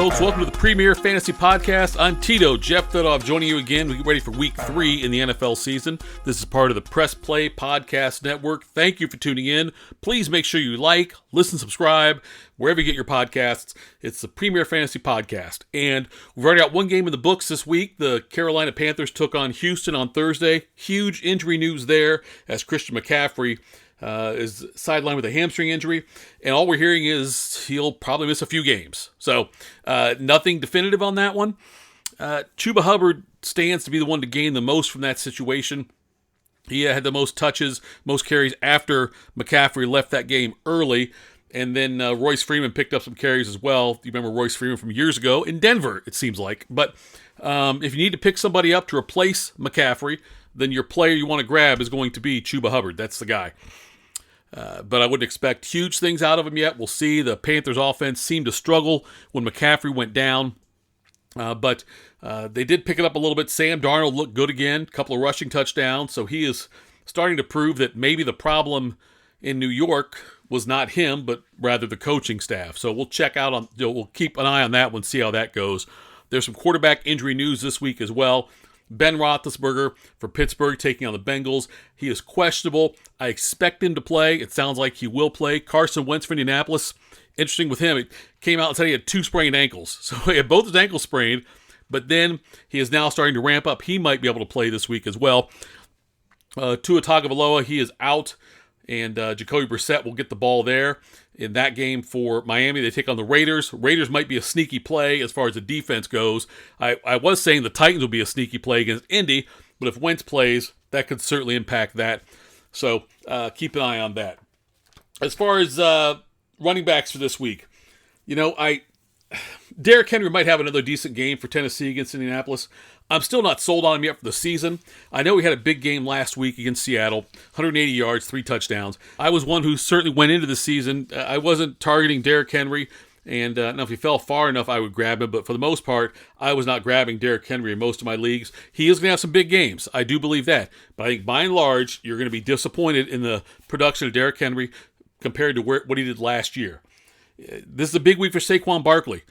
folks. Welcome to the Premier Fantasy Podcast. I'm Tito, Jeff Fedoff, joining you again. We get ready for Week 3 in the NFL season. This is part of the Press Play Podcast Network. Thank you for tuning in. Please make sure you like, listen, subscribe, wherever you get your podcasts. It's the Premier Fantasy Podcast. And we've already got one game in the books this week. The Carolina Panthers took on Houston on Thursday. Huge injury news there as Christian McCaffrey is sidelined with a hamstring injury, and all we're hearing is he'll probably miss a few games. So nothing definitive on that one. Chuba Hubbard stands to be the one to gain the most from that situation. He had the most touches, most carries after McCaffrey left that game early, and then Royce Freeman picked up some carries as well. You remember Royce Freeman from years ago in Denver, it seems like. But if you need to pick somebody up to replace McCaffrey, then your player you want to grab is going to be Chuba Hubbard. That's the guy. But I wouldn't expect huge things out of him yet. We'll see. The Panthers offense seemed to struggle when McCaffrey went down. But they did pick it up a little bit. Sam Darnold looked good again. A couple of rushing touchdowns. So he is starting to prove that maybe the problem in New York was not him, but rather the coaching staff. So we'll check out on, we'll keep an eye on that one, see how that goes. There's some quarterback injury news this week as well. Ben Roethlisberger for Pittsburgh taking on the Bengals. He is questionable. I expect him to play. It sounds like he will play. Carson Wentz for Indianapolis. Interesting with him. It came out and said he had 2 sprained ankles. So he had both his ankles sprained, but then he is now starting to ramp up. He might be able to play this week as well. Tua Tagovailoa, he is out, and Jacoby Brissett will get the ball there. In that game for Miami, they take on the Raiders. Raiders might be a sneaky play as far as the defense goes. I was saying the Titans will be a sneaky play against Indy, but if Wentz plays, that could certainly impact that. So keep an eye on that. As far as running backs for this week, Derrick Henry might have another decent game for Tennessee against Indianapolis. I'm still not sold on him yet for the season. I know he had a big game last week against Seattle, 180 yards, 3 touchdowns. I was one who certainly went into the season. I wasn't targeting Derrick Henry, and now if he fell far enough, I would grab him. But for the most part, I was not grabbing Derrick Henry in most of my leagues. He is going to have some big games. I do believe that. But I think by and large, you're going to be disappointed in the production of Derrick Henry compared to what he did last year. This is a big week for Saquon Barkley.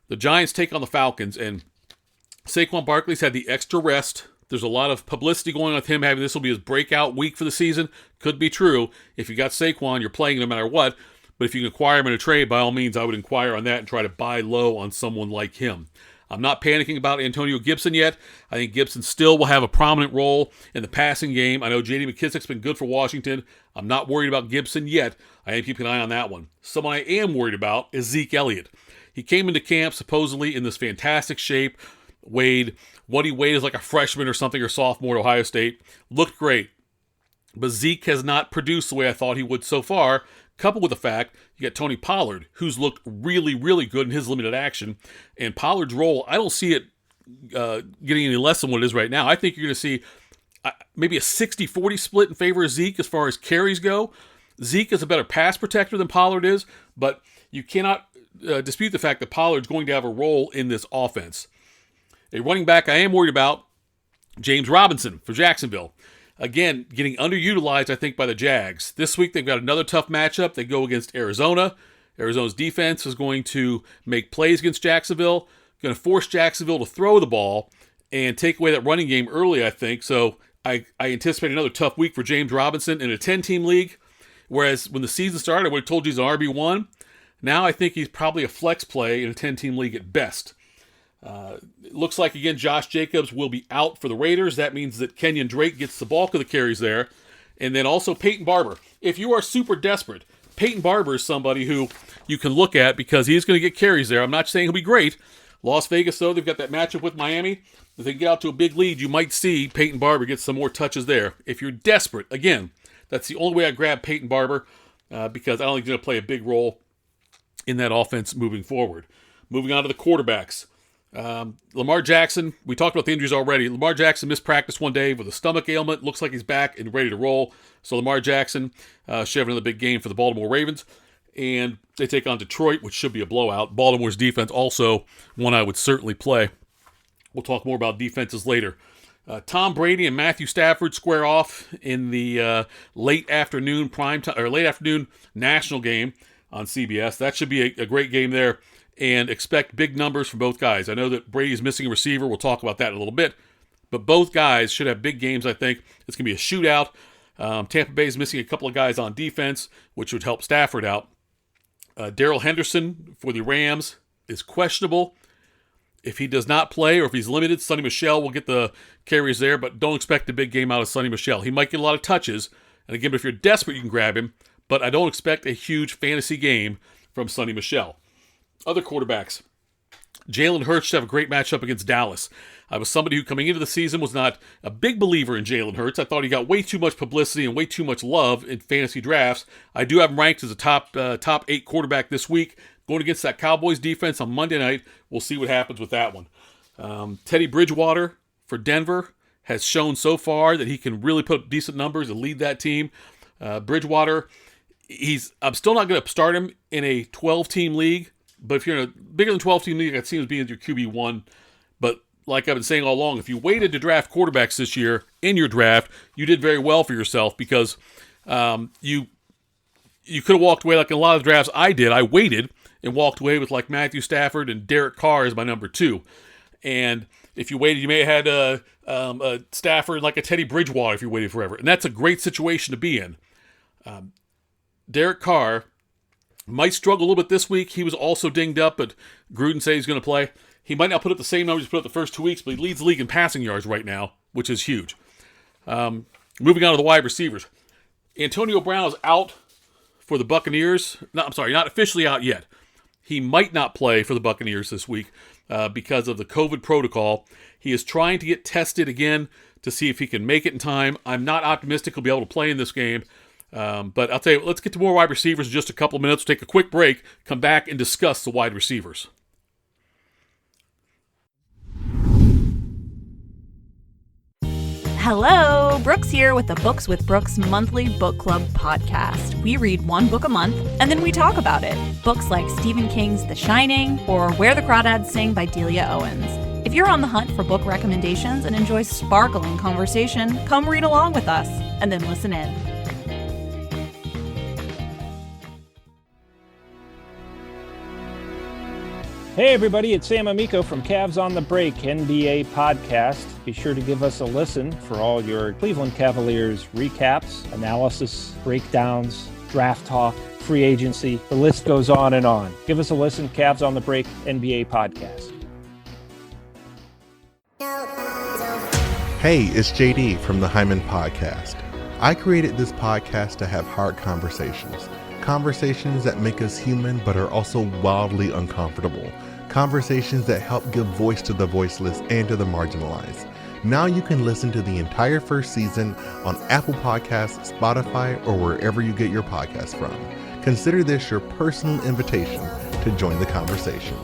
The Giants take on the Falcons, and Saquon Barkley's had the extra rest. There's a lot of publicity going on with him having this will be his breakout week for the season. Could be true. If you got Saquon, you're playing no matter what. But if you can acquire him in a trade, by all means, I would inquire on that and try to buy low on someone like him. I'm not panicking about Antonio Gibson yet. I think Gibson still will have a prominent role in the passing game. I know J.D. McKissic's been good for Washington. I'm not worried about Gibson yet. I am keeping an eye on that one. Someone I am worried about is Zeke Elliott. He came into camp supposedly in this fantastic shape. What he weighed as like a freshman or something, or sophomore at Ohio State. Looked great. But Zeke has not produced the way I thought he would so far, coupled with the fact you got Tony Pollard, who's looked really, really good in his limited action. And Pollard's role, I don't see it getting any less than what it is right now. I think you're going to see maybe a 60-40 split in favor of Zeke as far as carries go. Zeke is a better pass protector than Pollard is, but you cannot dispute the fact that Pollard's going to have a role in this offense. A running back I am worried about, James Robinson for Jacksonville. Again, getting underutilized, I think, by the Jags. This week they've got another tough matchup. They go against Arizona. Arizona's defense is going to make plays against Jacksonville, going to force Jacksonville to throw the ball and take away that running game early, I think. So I anticipate another tough week for James Robinson in a 10-team league, whereas when the season started, I would have told you he's an RB1. Now I think he's probably a flex play in a 10-team league at best. It looks like, again, Josh Jacobs will be out for the Raiders. That means that Kenyon Drake gets the bulk of the carries there. And then also Peyton Barber. If you are super desperate, Peyton Barber is somebody who you can look at because he's going to get carries there. I'm not saying he'll be great. Las Vegas, though, they've got that matchup with Miami. If they get out to a big lead, you might see Peyton Barber get some more touches there. If you're desperate, again, that's the only way I grab Peyton Barber because I don't think he's going to play a big role in that offense moving forward. Moving on to the quarterbacks. Lamar Jackson, we talked about the injuries already. Lamar Jackson missed practice one day with a stomach ailment. Looks like he's back and ready to roll. So Lamar Jackson should have another big game for the Baltimore Ravens. And they take on Detroit, which should be a blowout. Baltimore's defense also one I would certainly play. We'll talk more about defenses later. Tom Brady and Matthew Stafford square off in the late afternoon national game on CBS. That should be a great game there. and expect big numbers from both guys. I know that Brady's missing a receiver. We'll talk about that in a little bit. But both guys should have big games, I think. It's going to be a shootout. Tampa Bay's missing a couple of guys on defense, which would help Stafford out. Darrell Henderson for the Rams is questionable. If he does not play or if he's limited, Sonny Michel will get the carries there, but don't expect a big game out of Sonny Michel. He might get a lot of touches, and again, if you're desperate, you can grab him, but I don't expect a huge fantasy game from Sonny Michel. Other quarterbacks. Jalen Hurts should have a great matchup against Dallas. I was somebody who coming into the season was not a big believer in Jalen Hurts. I thought he got way too much publicity and way too much love in fantasy drafts. I do have him ranked as a top 8 quarterback this week. Going against that Cowboys defense on Monday night, we'll see what happens with that one. Teddy Bridgewater for Denver has shown so far that he can really put up decent numbers and lead that team. Bridgewater, I'm still not going to start him in a 12-team league, but if you're in a bigger than 12-team league, I can see him as being your QB1. But like I've been saying all along, if you waited to draft quarterbacks this year in your draft, you did very well for yourself because you could have walked away like in a lot of drafts I did. I waited and walked away with like Matthew Stafford and Derek Carr as my number 2. And if you waited, you may have had a Stafford like a Teddy Bridgewater if you waited forever. And that's a great situation to be in. Derek Carr might struggle a little bit this week. He was also dinged up, but Gruden said he's going to play. He might not put up the same numbers he put up the first 2 weeks, but he leads the league in passing yards right now, which is huge. Moving on to the wide receivers. Antonio Brown is out for the Buccaneers. Not officially out yet. He might not play for the Buccaneers this week because of the COVID protocol. He is trying to get tested again to see if he can make it in time. I'm not optimistic he'll be able to play in this game. But I'll tell you, let's get to more wide receivers in just a couple of minutes. We'll take a quick break, come back, and discuss the wide receivers. Hello, Brooks here with the Books with Brooks monthly book club podcast. We read one book a month, and then we talk about it. Books like Stephen King's The Shining or Where the Crawdads Sing by Delia Owens. If you're on the hunt for book recommendations and enjoy sparkling conversation, come read along with us, and then listen in. Hey everybody, it's Sam Amico from Cavs on the Break NBA podcast. Be sure to give us a listen for all your Cleveland Cavaliers recaps, analysis, breakdowns, draft talk, free agency. The list goes on and on. Give us a listen, Cavs on the Break NBA podcast. Hey, it's JD from the Hyman Podcast. I created this podcast to have hard conversations. Conversations that make us human but are also wildly uncomfortable. Conversations that help give voice to the voiceless and to the marginalized. Now you can listen to the entire first season on Apple Podcasts, Spotify, or wherever you get your podcasts from. Consider this your personal invitation to join the conversation.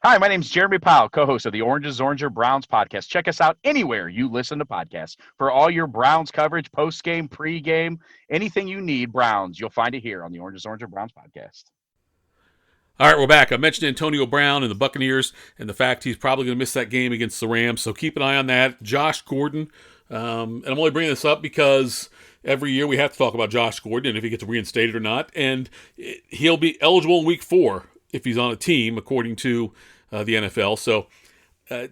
Hi, my name is Jeremy Powell, co-host of the Oranges, Oranger, Browns podcast. Check us out anywhere you listen to podcasts. For all your Browns coverage, post-game, pre-game, anything you need Browns, you'll find it here on the Oranges, Oranger, Browns podcast. All right, we're back. I mentioned Antonio Brown and the Buccaneers and the fact he's probably going to miss that game against the Rams, so keep an eye on that. Josh Gordon, and I'm only bringing this up because every year we have to talk about Josh Gordon and if he gets reinstated or not, and he'll be eligible in Week 4 if he's on a team, according to the NFL. So,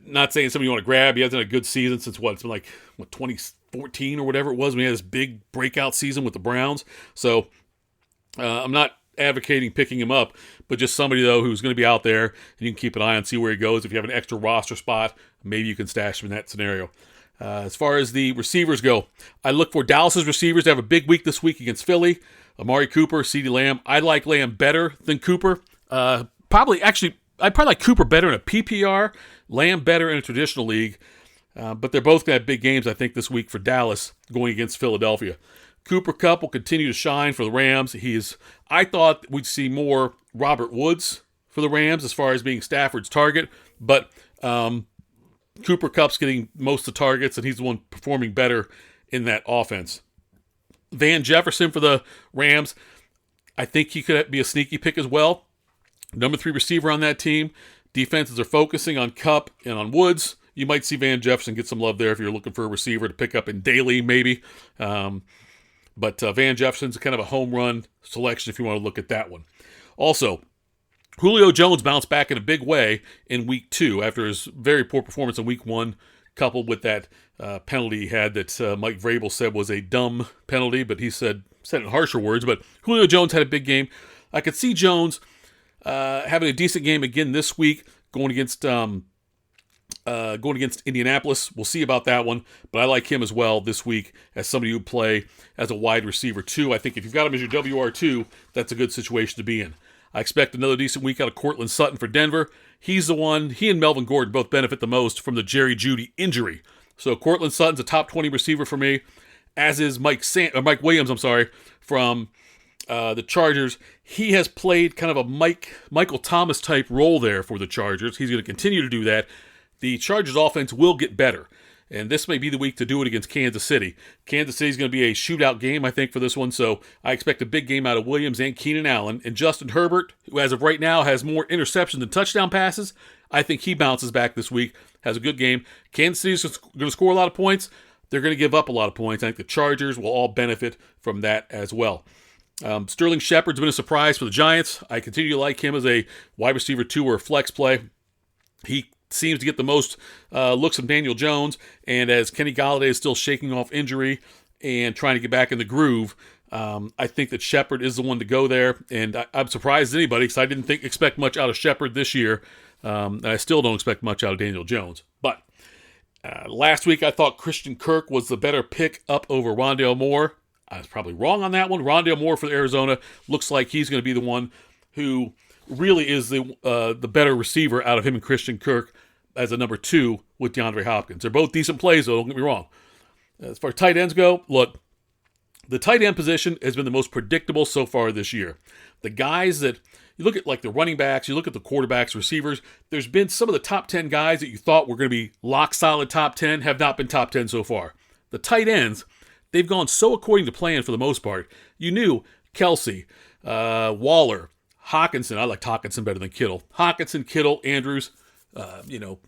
not saying somebody you want to grab. He hasn't had a good season since it's been 2014 or whatever it was when he had this big breakout season with the Browns. So, I'm not advocating picking him up, but just somebody, though, who's going to be out there, and you can keep an eye on, see where he goes. If you have an extra roster spot, maybe you can stash him in that scenario. As far as the receivers go, I look for Dallas's receivers to have a big week this week against Philly. Amari Cooper, CeeDee Lamb. I like Lamb better than Cooper. I'd probably like Cooper better in a PPR, Lamb better in a traditional league, but they're both going to have big games, I think, this week for Dallas going against Philadelphia. Cooper Kupp will continue to shine for the Rams. I thought we'd see more Robert Woods for the Rams as far as being Stafford's target, but Cooper Kupp's getting most of the targets, and he's the one performing better in that offense. Van Jefferson for the Rams, I think he could be a sneaky pick as well. Number 3 receiver on that team. Defenses are focusing on Kupp and on Woods. You might see Van Jefferson get some love there if you're looking for a receiver to pick up in daily, maybe. But Van Jefferson's kind of a home run selection if you want to look at that one. Also, Julio Jones bounced back in a big way in Week 2 after his very poor performance in Week 1, coupled with that penalty he had that Mike Vrabel said was a dumb penalty, but he said it in harsher words. But Julio Jones had a big game. I could see Jones having a decent game again this week, going against Indianapolis. We'll see about that one, but I like him as well this week as somebody who play as a wide receiver too. I think if you've got him as your WR2, that's a good situation to be in. I expect another decent week out of Courtland Sutton for Denver. He's the one, he and Melvin Gordon both benefit the most from the Jerry Jeudy injury. So Courtland Sutton's a top 20 receiver for me, as is Mike Williams, from the Chargers. He has played kind of a Michael Thomas type role there for the Chargers. He's going to continue to do that. The Chargers offense will get better, and this may be the week to do it against Kansas City. Kansas City is going to be a shootout game, I think, for this one, so I expect a big game out of Williams and Keenan Allen. And Justin Herbert, who as of right now has more interceptions than touchdown passes, I think he bounces back this week, has a good game. Kansas City is going to score a lot of points. They're going to give up a lot of points. I think the Chargers will all benefit from that as well. Sterling Shepard's been a surprise for the Giants. I continue to like him as a wide receiver 2 or a flex play. He seems to get the most looks from Daniel Jones, and as Kenny Golladay is still shaking off injury and trying to get back in the groove, I think that Shepard is the one to go there, and I'm surprised as anybody because I didn't expect much out of Shepard this year, and I still don't expect much out of Daniel Jones. But last week I thought Christian Kirk was the better pick up over Rondale Moore. I was probably wrong on that one. Rondale Moore for Arizona looks like he's going to be the one who really is the better receiver out of him and Christian Kirk as a number 2 with DeAndre Hopkins. They're both decent plays, though, don't get me wrong. As far as tight ends go, look, the tight end position has been the most predictable so far this year. The guys that, you look at like the running backs, you look at the quarterbacks, receivers, there's been some of the top 10 guys that you thought were going to be lock solid top 10 have not been top 10 so far. The tight ends, they've gone so according to plan for the most part. You knew Kelsey, Waller, Hawkinson. I liked Hawkinson better than Kittle. Hawkinson, Kittle, Andrews, Noah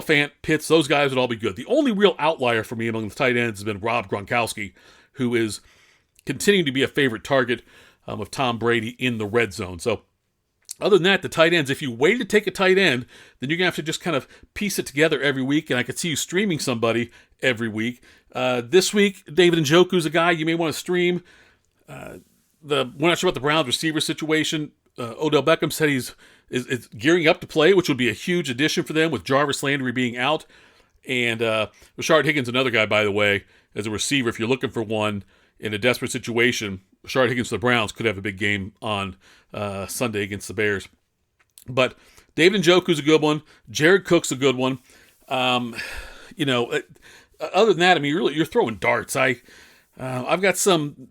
Fant, Pitts, those guys would all be good. The only real outlier for me among the tight ends has been Rob Gronkowski, who is continuing to be a favorite target of Tom Brady in the red zone. So other than that, the tight ends, if you wait to take a tight end, then you're going to have to just kind of piece it together every week, and I could see you streaming somebody every week. This week, David Njoku's a guy you may want to stream. We're not sure about the Browns receiver situation. Odell Beckham said is gearing up to play, which would be a huge addition for them with Jarvis Landry being out. And Rashard Higgins, another guy, by the way, as a receiver, if you're looking for one in a desperate situation, Rashard Higgins for the Browns could have a big game on Sunday against the Bears. But David Njoku's a good one. Jared Cook's a good one. Other than that, I mean, you're throwing darts. I've got some.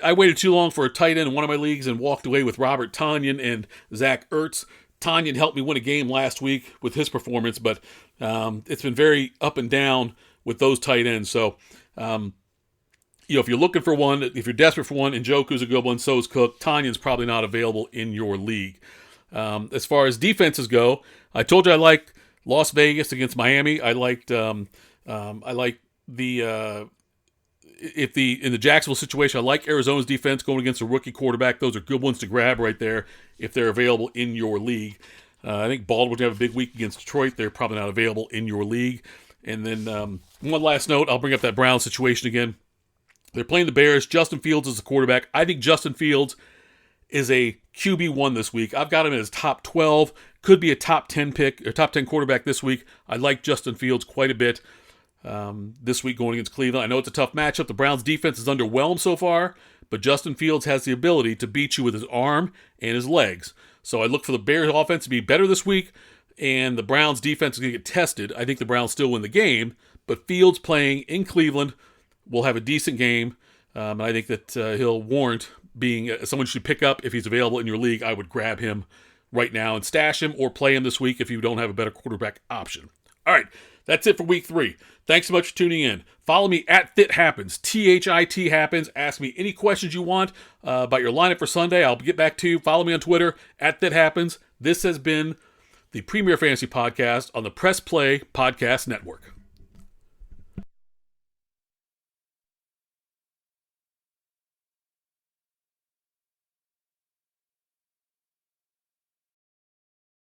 I waited too long for a tight end in one of my leagues and walked away with Robert Tonyan and Zach Ertz. Tonyan helped me win a game last week with his performance, but it's been very up and down with those tight ends. So, if you're looking for one, if you're desperate for one, Njoku's a good one, so is Cook. Tanyan's probably not available in your league. As far as defenses go, I told you I liked Las Vegas against Miami. I liked in the Jacksonville situation, I like Arizona's defense going against a rookie quarterback. Those are good ones to grab right there if they're available in your league. I think Baldwin will have a big week against Detroit. They're probably not available in your league. And then one last note, I'll bring up that Browns situation again. They're playing the Bears. Justin Fields is the quarterback. I think Justin Fields is a QB1 this week. I've got him as top 12. Could be a top 10 pick or top 10 quarterback this week. I like Justin Fields quite a bit. This week going against Cleveland. I know it's a tough matchup. The Browns defense is underwhelmed so far, but Justin Fields has the ability to beat you with his arm and his legs. So I look for the Bears offense to be better this week, and the Browns defense is going to get tested. I think the Browns still win the game, but Fields playing in Cleveland will have a decent game. And I think that he'll warrant being someone you should pick up if he's available in your league. I would grab him right now and stash him or play him this week if you don't have a better quarterback option. All right. That's it for week 3. Thanks so much for tuning in. Follow me at ThitHappens, THIT Happens. Ask me any questions you want about your lineup for Sunday. I'll get back to you. Follow me on Twitter at ThitHappens. This has been the Premier Fantasy Podcast on the Press Play Podcast Network.